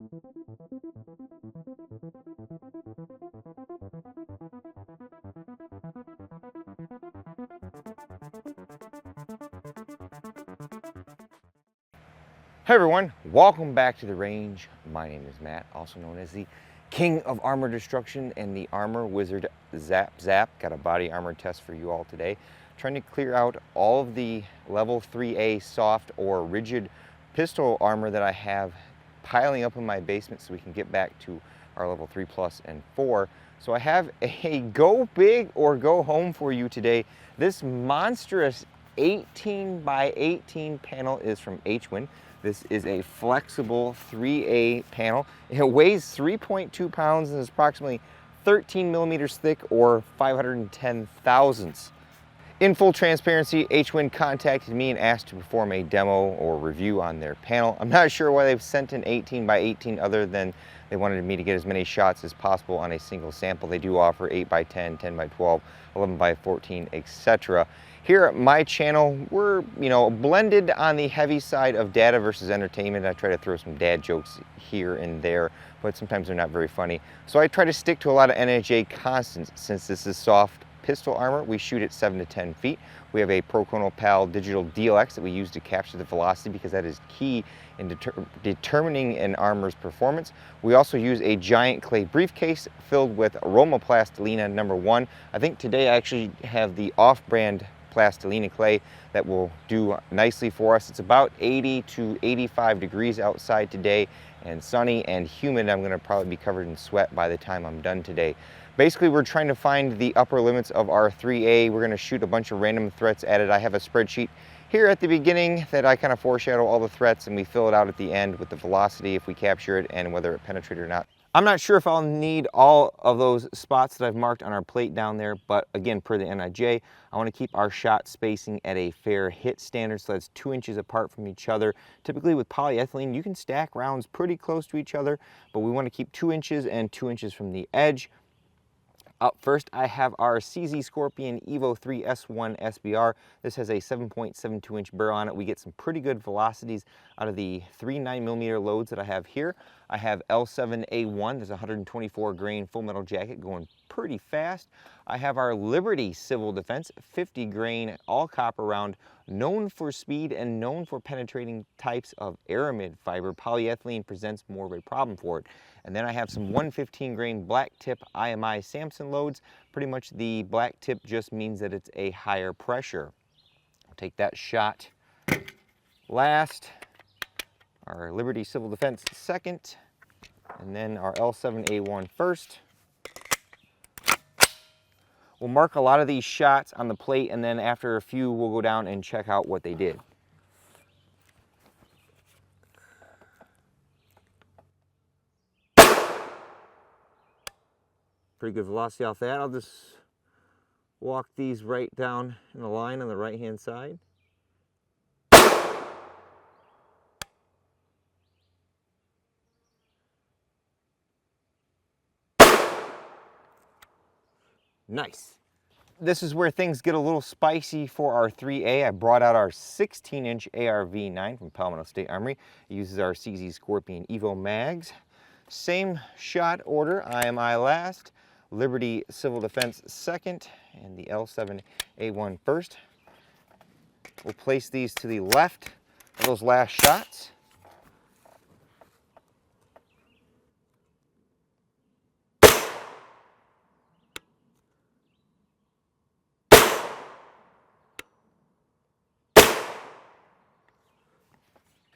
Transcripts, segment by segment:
Hey everyone, welcome back to the range. My name is Matt, also known as the King of Armor Destruction and the Armor Wizard Zap Zap. Got a body armor test for you all today. Trying to clear out all of the level 3A soft or rigid pistol armor that I have piling up in my basement so we can get back to our level 3 plus and 4. So I have a go big or go home for you today. This monstrous 18 by 18 panel is from HWin. This is a flexible 3A panel. It weighs 3.2 pounds and is approximately 13 millimeters thick or 510 thousandths. In full transparency, HWin contacted me and asked to perform a demo or review on their panel. I'm not sure why they've sent an 18 by 18 other than they wanted me to get as many shots as possible on a single sample. They do offer 8 by 10, 10 by 12, 11 by 14, etc. Here at my channel, we're, blended on the heavy side of data versus entertainment. I try to throw some dad jokes here and there, but sometimes they're not very funny. So I try to stick to a lot of NIJ constants. Since this is soft pistol armor, we shoot at 7 to 10 feet. We have a Proconal PAL digital DLX that we use to capture the velocity because that is key in determining an armor's performance. We also use a giant clay briefcase filled with Aroma Plastilina #1. I think today I actually have the off-brand Plastilina clay that will do nicely for us. It's about 80 to 85 degrees outside today and sunny and humid. I'm going to probably be covered in sweat by the time I'm done today. Basically, we're trying to find the upper limits of our 3A. We're going to shoot a bunch of random threats at it. I have a spreadsheet here at the beginning that I kind of foreshadow all the threats, and we fill it out at the end with the velocity if we capture it and whether it penetrated or not. I'm not sure if I'll need all of those spots that I've marked on our plate down there, but again, per the NIJ, I want to keep our shot spacing at a fair hit standard, so that's 2 inches apart from each other. Typically with polyethylene, you can stack rounds pretty close to each other, but we want to keep 2 inches and 2 inches from the edge. Up first, I have our CZ Scorpion Evo 3 S1 SBR. This has a 7.72 inch barrel on it. We get some pretty good velocities out of the 3 9mm loads that I have here. I have L7A1. There's a 124 grain full metal jacket going pretty fast. I have our Liberty Civil Defense 50 grain all copper round, known for speed and known for penetrating types of aramid fiber. Polyethylene presents more of a problem for it. And then I have some 115 grain black tip IMI Samson loads. Pretty much the black tip just means that it's a higher pressure. I'll take that shot last, our Liberty Civil Defense second, and then our L7A1 first. We'll mark a lot of these shots on the plate, and then after a few, we'll go down and check out what they did. Pretty good velocity off that. I'll just walk these right down in the line on the right-hand side. Nice. This is where things get a little spicy for our 3A. I brought out our 16-inch ARV9 from Palmetto State Armory. It uses our CZ Scorpion Evo mags. Same shot order, IMI last, Liberty Civil Defense second, and the L7A1 first. We'll place these to the left of those last shots.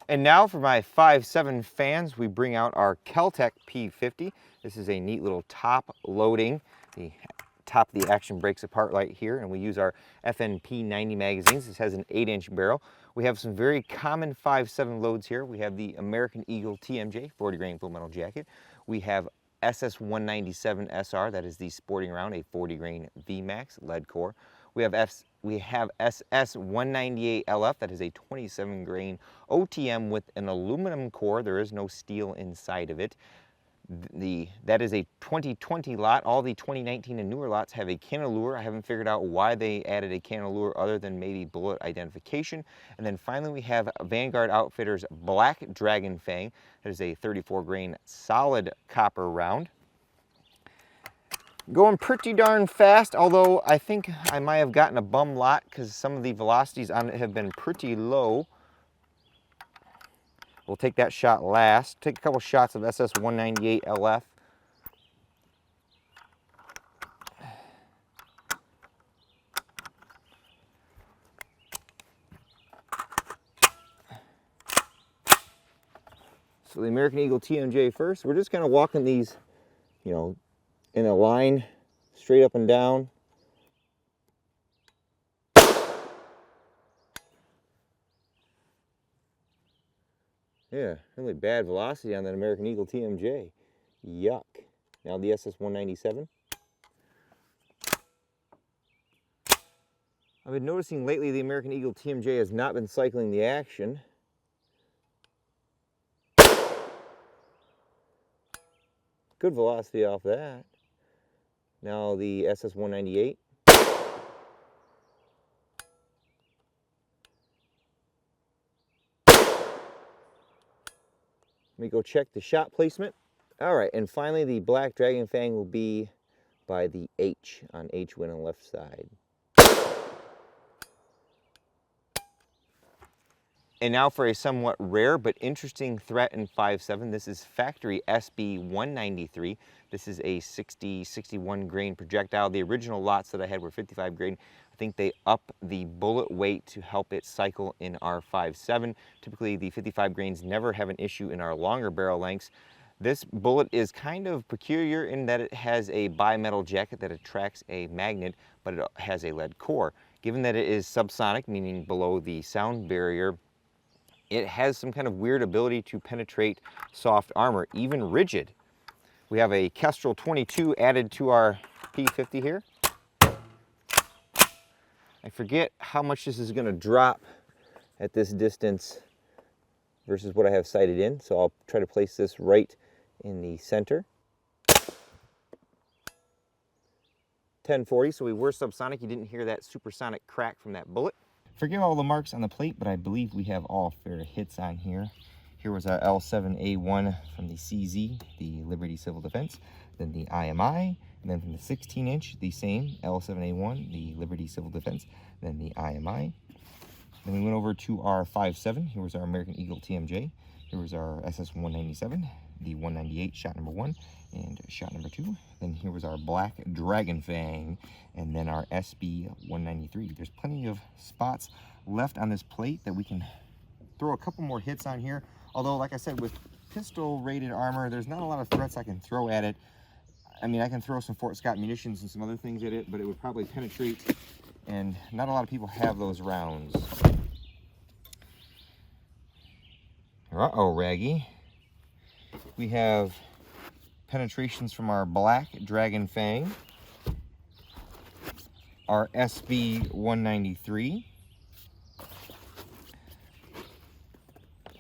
And now for my 5.7 fans, we bring out our Keltec P50. This is a neat little top loading. The top of the action breaks apart right here, and we use our FNP 90 magazines. This has an 8-inch barrel. We have some very common 5.7 loads here. We have the American Eagle TMJ 40 grain full metal jacket. We have SS197 SR, that is the sporting round, a 40 grain VMAX lead core. We have SS198 LF, that is a 27 grain OTM with an aluminum core. There is no steel inside of it. That is a 2020 lot. All the 2019 and newer lots have a cantilever. I haven't figured out why they added a cantilever other than maybe bullet identification. And then finally we have Vanguard Outfitters Black Dragon Fang. That is a 34 grain solid copper round. Going pretty darn fast, although I think I might have gotten a bum lot because some of the velocities on it have been pretty low. We'll take that shot last. Take a couple shots of SS-198 LF. So the American Eagle TMJ first. We're just kind of walking these, you know, in a line, straight up and down. Yeah, really bad velocity on that American Eagle TMJ. Yuck. Now the SS-197. I've been noticing lately the American Eagle TMJ has not been cycling the action. Good velocity off that. Now the SS-198. Let me go check the shot placement. All right, and finally the Black Dragon Fang will be by the H on HWin on the left side. And now for a somewhat rare but interesting threat in 5.7. This is factory SB-193. This is a 60-61 grain projectile. The original lots that I had were 55 grain. I think they up the bullet weight to help it cycle in our 5.7. Typically the 55 grains never have an issue in our longer barrel lengths. This bullet is kind of peculiar in that it has a bimetal jacket that attracts a magnet, but it has a lead core. Given that it is subsonic, meaning below the sound barrier, it has some kind of weird ability to penetrate soft armor, even rigid. We have a Kestrel 22 added to our P50 here. I forget how much this is going to drop at this distance versus what I have sighted in, so I'll try to place this right in the center. 1040, so we were subsonic. You didn't hear that supersonic crack from that bullet. Forgive all the marks on the plate, but I believe we have all fair hits on here. Here was our L7A1 from the CZ, the Liberty Civil Defense, then the IMI, and then from the 16-inch, the same L7A1, the Liberty Civil Defense, then the IMI. Then we went over to our 5.7. Here was our American Eagle TMJ. Here was our SS-197, the 198 shot number 1, and shot number 2. Then here was our Black Dragon Fang, and then our SB-193. There's plenty of spots left on this plate that we can throw a couple more hits on here. Although, like I said, with pistol-rated armor, there's not a lot of threats I can throw at it. I mean, I can throw some Fort Scott munitions and some other things at it, but it would probably penetrate, and not a lot of people have those rounds. Uh-oh, Raggy. We have penetrations from our Black Dragon Fang, our SB-193,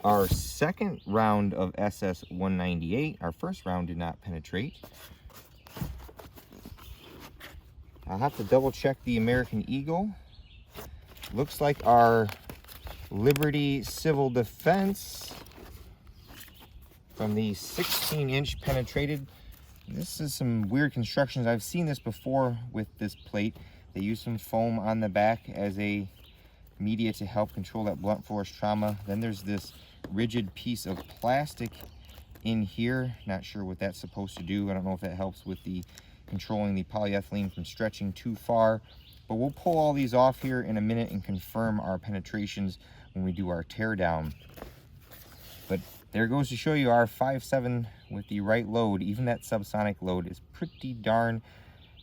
our second round of SS-198. Our first round did not penetrate. I'll have to double check the American Eagle. Looks like our Liberty Civil Defense from the 16-inch penetrated. This is some weird constructions. I've seen this before with this plate. They use some foam on the back as a media to help control that blunt force trauma. Then there's this rigid piece of plastic in here. Not sure what that's supposed to do. I don't know if that helps with the controlling the polyethylene from stretching too far. But we'll pull all these off here in a minute and confirm our penetrations when we do our teardown. But there goes to show you our 5.7 with the right load. Even that subsonic load is pretty darn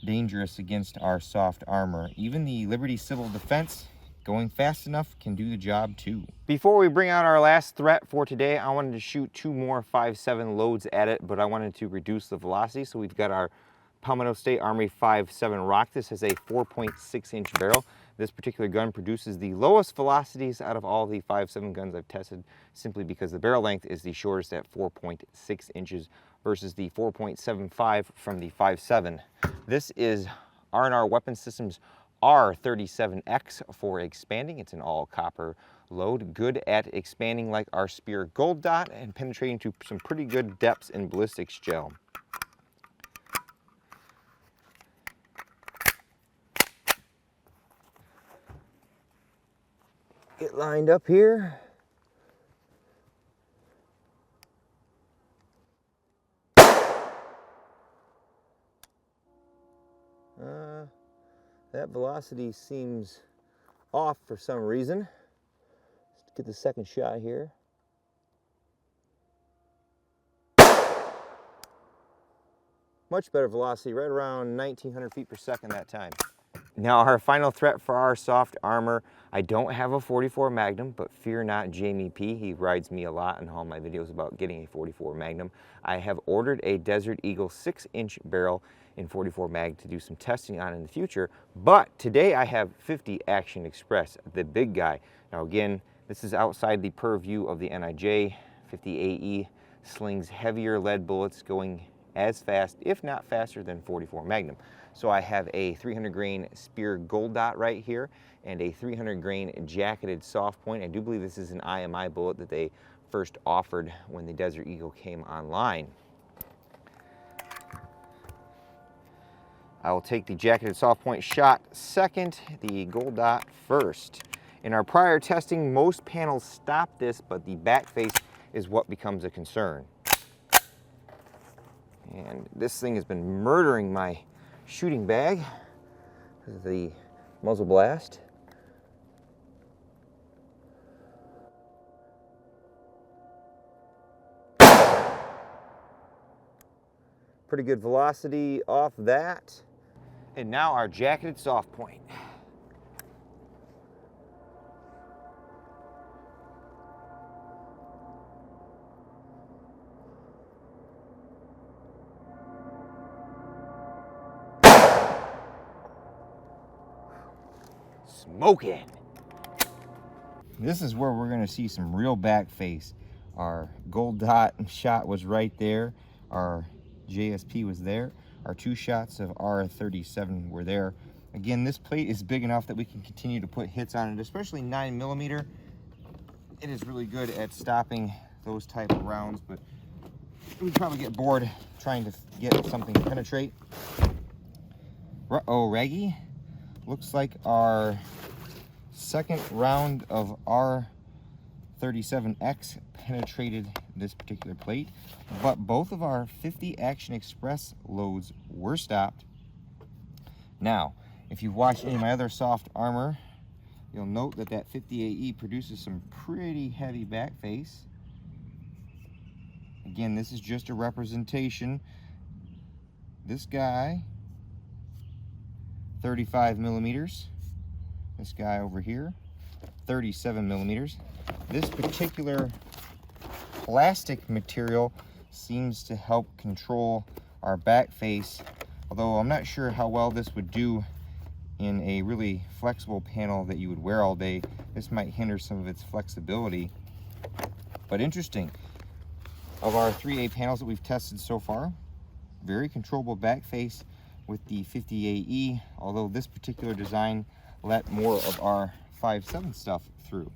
dangerous against our soft armor. Even the Liberty Civil Defense, going fast enough, can do the job too. Before we bring out our last threat for today, I wanted to shoot 2 more 5.7 loads at it, but I wanted to reduce the velocity. So we've got our Palmetto State Armory 5.7 Rock. This has a 4.6-inch barrel. This particular gun produces the lowest velocities out of all the 5.7 guns I've tested, simply because the barrel length is the shortest at 4.6 inches versus the 4.75 from the 5.7. This is R&R Weapon Systems R37X for expanding. It's an all copper load, good at expanding like our Spear Gold Dot and penetrating to some pretty good depths in ballistics gel. Get lined up here. That velocity seems off for some reason. Let's get the second shot here. Much better velocity, right around 1900 feet per second that time. Now our final threat for our soft armor, I don't have a 44 Magnum, but fear not Jamie P. He rides me a lot in all my videos about getting a 44 Magnum. I have ordered a Desert Eagle 6-inch barrel in 44 mag to do some testing on in the future, but today I have 50 Action Express, the big guy. Now again, this is outside the purview of the NIJ. 50 AE slings heavier lead bullets going as fast, if not faster, than 44 Magnum. So I have a 300 grain Spear Gold Dot right here and a 300 grain jacketed soft point. I do believe this is an IMI bullet that they first offered when the Desert Eagle came online. I will take the jacketed soft point shot second, the Gold Dot first. In our prior testing, most panels stop this, but the back face is what becomes a concern. And this thing has been murdering my shooting bag because of the muzzle blast. Pretty good velocity off that. And now our jacketed soft point. Smoking. This is where we're going to see some real back face. Our Gold Dot shot was right there. Our JSP was there. Our 2 shots of R37 were there. Again, this plate is big enough that we can continue to put hits on it, especially 9mm. It is really good at stopping those type of rounds, but we'd probably get bored trying to get something to penetrate. R.A.N.G.E. Looks like our second round of R37X penetrated this particular plate, but both of our 50 Action Express loads were stopped. Now, if you've watched any of my other soft armor, you'll note that that 50 AE produces some pretty heavy back face. Again, this is just a representation. This guy, 35mm. This guy over here, 37mm. This particular plastic material seems to help control our back face, although I'm not sure how well this would do in a really flexible panel that you would wear all day. This might hinder some of its flexibility, but interesting. Of our 3A panels that we've tested so far, very controllable back face with the 50 AE, although this particular design let more of our 5.7 stuff through.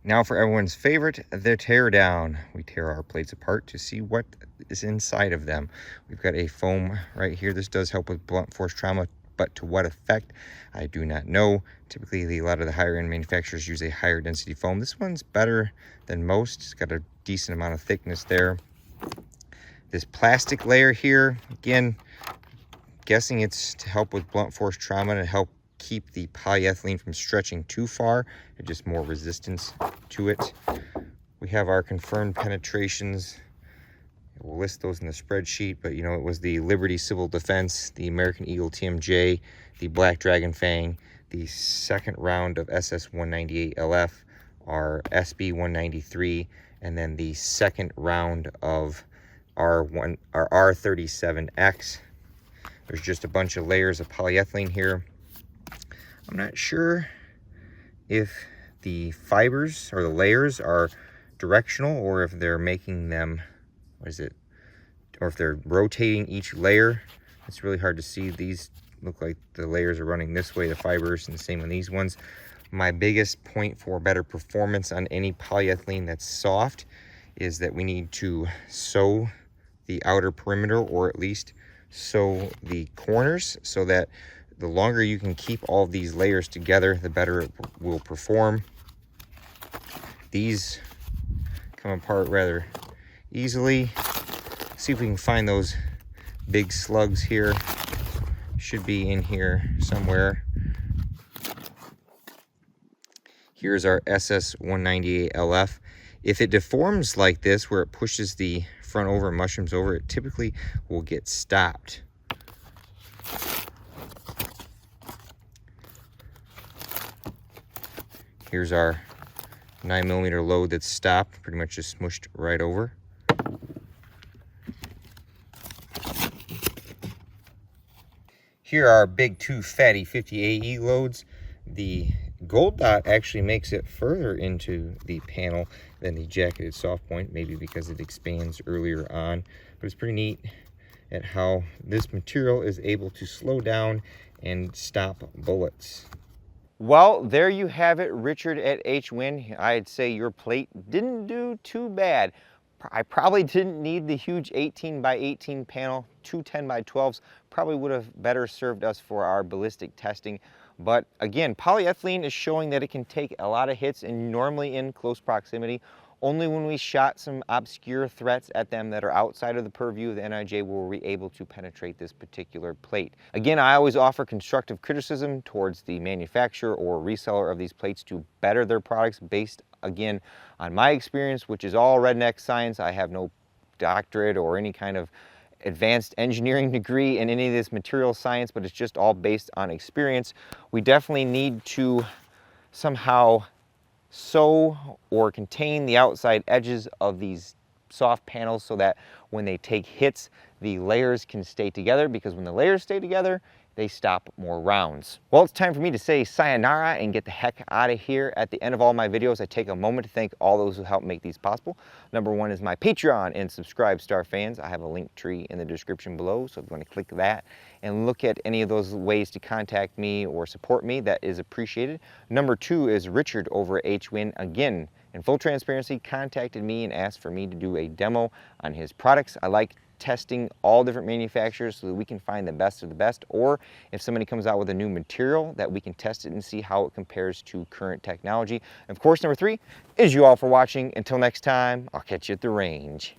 Now for everyone's favorite, the tear down. We tear our plates apart to see what is inside of them. We've got a foam right here. This does help with blunt force trauma, but to what effect, I do not know. Typically, a lot of the higher end manufacturers use a higher density foam. This one's better than most. It's got a decent amount of thickness there. This plastic layer here, again, guessing it's to help with blunt force trauma and help keep the polyethylene from stretching too far, and just more resistance to it. We have our confirmed penetrations. We'll list those in the spreadsheet, but you know, it was the Liberty Civil Defense, the American Eagle TMJ, the Black Dragon Fang, the second round of SS-198 LF, our SB-193, and then the second round of our R37X. There's just a bunch of layers of polyethylene here. I'm not sure if the fibers or the layers are directional or if they're making them, what is it? Or if they're rotating each layer. It's really hard to see. These look like the layers are running this way, the fibers, and the same on these ones. My biggest point for better performance on any polyethylene that's soft is that we need to sew the outer perimeter, or at least sew the corners, so that the longer you can keep all of these layers together, the better it will perform. These come apart rather easily. See if we can find those big slugs here. Should be in here somewhere. Here's our SS198 LF. If it deforms like this, where it pushes the front over and mushrooms over, it typically will get stopped. Here's our 9mm load that's stopped, pretty much just smushed right over. Here are our big two fatty 50 AE loads. The gold dot actually makes it further into the panel than the jacketed soft point, maybe because it expands earlier on, but it's pretty neat at how this material is able to slow down and stop bullets. Well, there you have it, Richard at HWin. I'd say your plate didn't do too bad. I probably didn't need the huge 18x18 panel. 2 10x12s probably would have better served us for our ballistic testing. But again, polyethylene is showing that it can take a lot of hits, and normally in close proximity. Only when we shot some obscure threats at them that are outside of the purview of the NIJ were we able to penetrate this particular plate. Again, I always offer constructive criticism towards the manufacturer or reseller of these plates to better their products based, again, on my experience, which is all redneck science. I have no doctorate or any kind of advanced engineering degree in any of this material science, but it's just all based on experience. We definitely need to somehow sew or contain the outside edges of these soft panels so that when they take hits, the layers can stay together, because when the layers stay together, they stop more rounds. Well, it's time for me to say sayonara and get the heck out of here. At the end of all my videos, I take a moment to thank all those who helped make these possible. Number one is my Patreon and Subscribe Star fans. I have a link tree in the description below, so if you want to click that and look at any of those ways to contact me or support me, that is appreciated. Number two is Richard over at HWin. Again, in full transparency, contacted me and asked for me to do a demo on his products. I like testing all different manufacturers so that we can find the best of the best, or if somebody comes out with a new material, that we can test it and see how it compares to current technology. And of course, number three is you all for watching. Until next time, I'll catch you at the range.